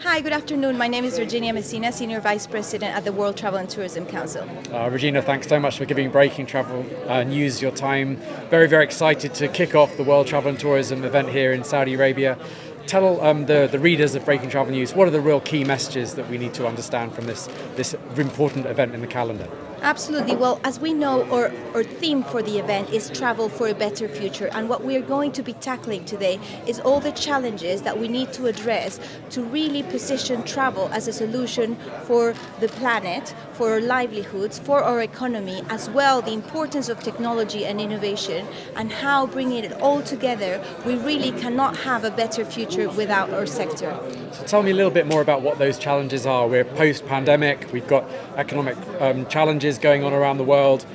Hi, good afternoon. My name is Virginia Messina, Senior Vice President at the World Travel and Tourism Council. Regina, thanks so much for giving Breaking Travel News your time. Very, very excited to kick off the World Travel and Tourism event here in Saudi Arabia. Tell the readers of Breaking Travel News, what are the real key messages that we need to understand from this important event in the calendar? Absolutely. Well, as we know, our theme for the event is travel for a better future. And what we're going to be tackling today is all the challenges that we need to address to really position travel as a solution for the planet, for our livelihoods, for our economy, as well the importance of technology and innovation, and how bringing it all together, we really cannot have a better future without our sector. So tell me a little bit more about what those challenges are. We're post-pandemic, we've got economic challenges going on around the world.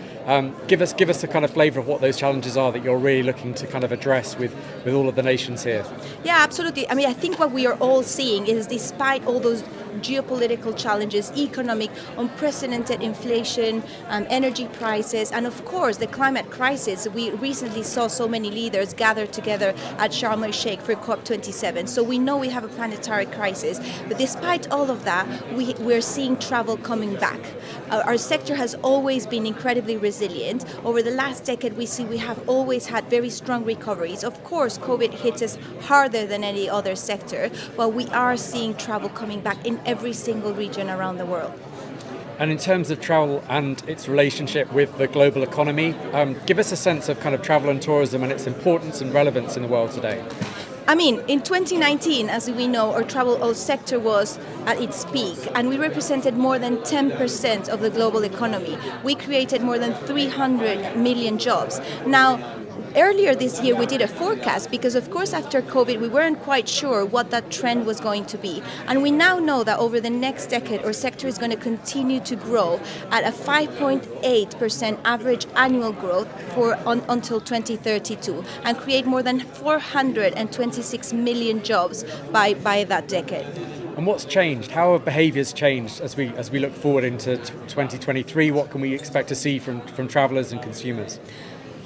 Give us a kind of flavour of what those challenges are that you're really looking to kind of address with all of the nations here. Yeah, absolutely. I mean, I think what we are all seeing is despite all those geopolitical challenges, economic, unprecedented inflation, energy prices, and of course the climate crisis. We recently saw so many leaders gather together at Sharm el-Sheikh for COP27. So we know we have a planetary crisis. But despite all of that, we're seeing travel coming back. Our sector has always been incredibly resilient. Over the last decade, we have always had very strong recoveries. Of course, COVID hit us harder than any other sector, but we are seeing travel coming back in every single region around the world. And in terms of travel and its relationship with the global economy, give us a sense of kind of travel and tourism and its importance and relevance in the world today. I mean, in 2019, as we know, our travel sector was at its peak, and we represented more than 10% of the global economy. We created more than 300 million jobs. Now, earlier this year, we did a forecast because, of course, after COVID, we weren't quite sure what that trend was going to be. And we now know that over the next decade, our sector is going to continue to grow at a 5.8% average annual growth until 2032 and create more than 426 million jobs by that decade. And what's changed? How have behaviours changed as we look forward into 2023? What can we expect to see from travellers and consumers?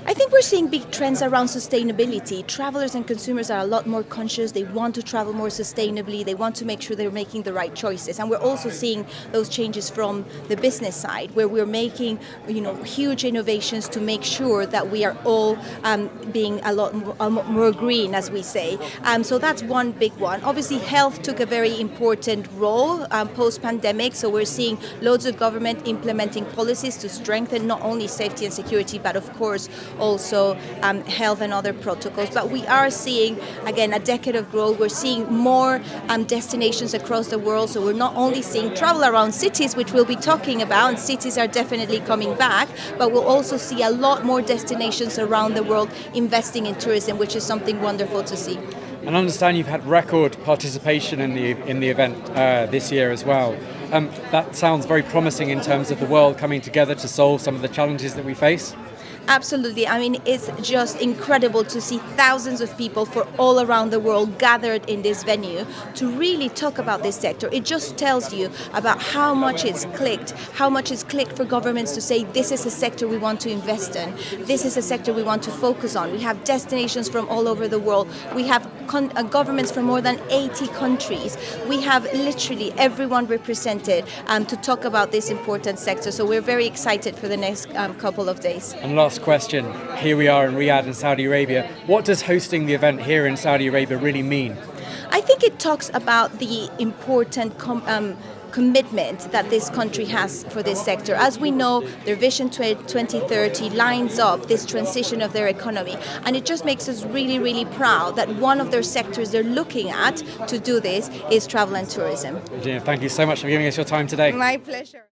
I think we're seeing big trends around sustainability. Travelers and consumers are a lot more conscious. They want to travel more sustainably. They want to make sure they're making the right choices. And we're also seeing those changes from the business side, where we're making, huge innovations to make sure that we are all being a lot more green, as we say. So that's one big one. Obviously, health took a very important role post-pandemic. So we're seeing loads of government implementing policies to strengthen not only safety and security, but of course, also health and other protocols. But we are seeing, again, a decade of growth. We're seeing more destinations across the world. So we're not only seeing travel around cities, which we'll be talking about, and cities are definitely coming back, but we'll also see a lot more destinations around the world investing in tourism, which is something wonderful to see. And I understand you've had record participation in the event this year as well. That sounds very promising in terms of the world coming together to solve some of the challenges that we face. Absolutely. I mean, it's just incredible to see thousands of people from all around the world gathered in this venue to really talk about this sector. It just tells you about how much it's clicked for governments to say this is a sector we want to invest in. This is a sector we want to focus on. We have destinations from all over the world. We have governments from more than 80 countries. We have literally everyone represented to talk about this important sector. So we're very excited for the next couple of days. And last question, here we are in Riyadh in Saudi Arabia. What does hosting the event here in Saudi Arabia really mean? I think it talks about the important commitment that this country has for this sector. As we know, their Vision 2030 lines up this transition of their economy, and it just makes us really, really proud that one of their sectors they're looking at to do this is travel and tourism. Virginia, thank you so much for giving us your time today. My pleasure.